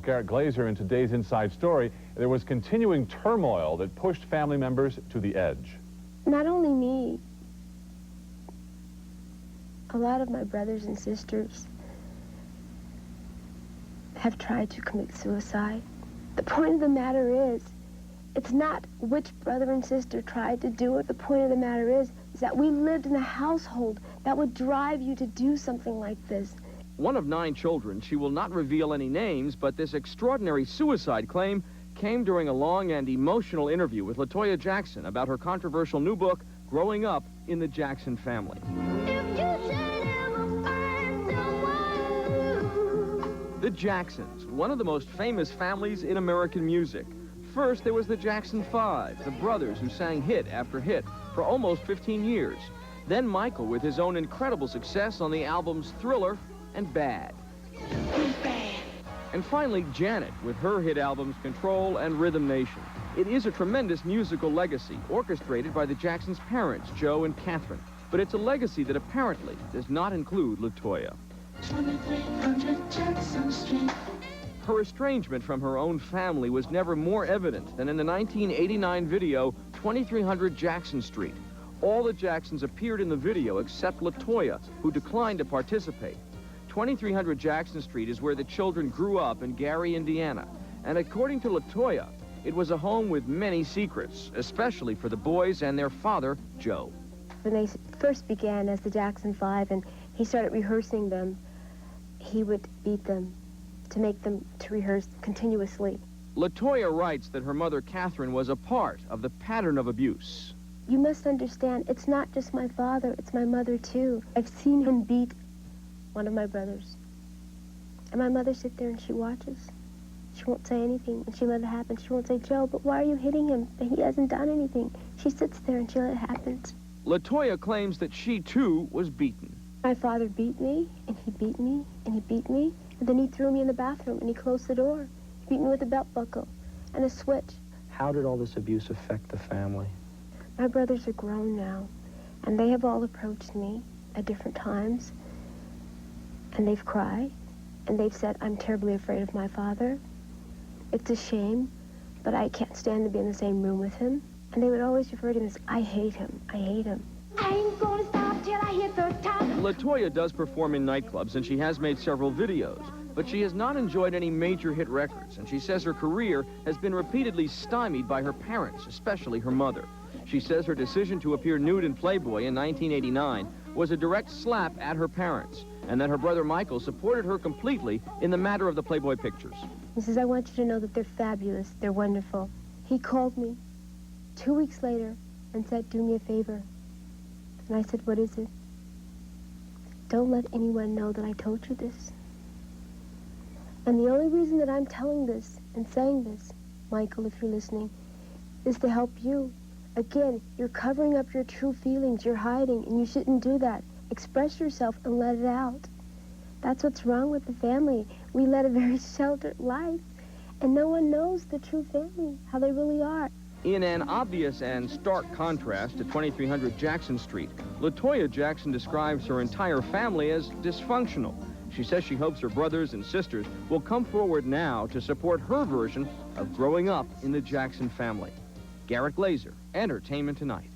Garrett Glazer in today's Inside Story. There was continuing turmoil that pushed family members to the edge. Not only me, a lot of my brothers and sisters have tried to commit suicide. The point of the matter is, it's not which brother and sister tried to do it. The point of the matter is that we lived in a household that would drive you to do something like this. One of 9 children, she will not reveal any names, but this extraordinary suicide claim came during a long and emotional interview with Toya Jackson about her controversial new book, Growing Up in the Jackson Family. The Jacksons, one of the most famous families in American music. First, there was the Jackson 5, the brothers who sang hit after hit for almost 15 years. Then Michael with his own incredible success on the albums Thriller and Bad. And finally, Janet with her hit albums Control and Rhythm Nation. It is a tremendous musical legacy orchestrated by the Jacksons' parents, Joe and Catherine. But it's a legacy that apparently does not include Toya. 2300 Jackson Street. Her estrangement from her own family was never more evident than in the 1989 video, 2300 Jackson Street. All the Jacksons appeared in the video except Toya, who declined to participate. 2300 Jackson Street is where the children grew up in Gary, Indiana. And according to Toya, it was a home with many secrets, especially for the boys and their father, Joe. When they first began as the Jackson 5 and he started rehearsing them, he would beat them to make them to rehearse continuously. Toya writes that her mother, Catherine, was a part of the pattern of abuse. You must understand, it's not just my father, it's my mother too. I've seen him beat one of my brothers. And my mother sits there and she watches. She won't say anything, and she let it happen. She won't say, Joe, but why are you hitting him? He hasn't done anything. She sits there and she let it happen. Toya claims that she, too, was beaten. My father beat me, and he beat me, and he beat me, and then he threw me in the bathroom, and he closed the door. He beat me with a belt buckle and a switch. How did all this abuse affect the family? My brothers are grown now, and they have all approached me at different times, and they've cried, and they've said, I'm terribly afraid of my father. It's a shame, but I can't stand to be in the same room with him. And they would always refer to him as, I hate him, I hate him. I ain't gonna stop till I hit the top. Toya does perform in nightclubs, and she has made several videos, but she has not enjoyed any major hit records, and she says her career has been repeatedly stymied by her parents, especially her mother. She says her decision to appear nude in Playboy in 1989 was a direct slap at her parents, and that her brother Michael supported her completely in the matter of the Playboy pictures. He says, I want you to know that they're fabulous, they're wonderful. He called me 2 weeks later and said, do me a favor. And I said, what is it? Don't let anyone know that I told you this. And the only reason that I'm telling this and saying this, Michael, if you're listening, is to help you. Again, you're covering up your true feelings, you're hiding, and you shouldn't do that. Express yourself and let it out. That's what's wrong with the family. We led a very sheltered life, and no one knows the true family, how they really are. In an obvious and stark contrast to 2300 Jackson Street, Toya Jackson describes her entire family as dysfunctional. She says she hopes her brothers and sisters will come forward now to support her version of growing up in the Jackson family. Garrett Glazer, Entertainment Tonight.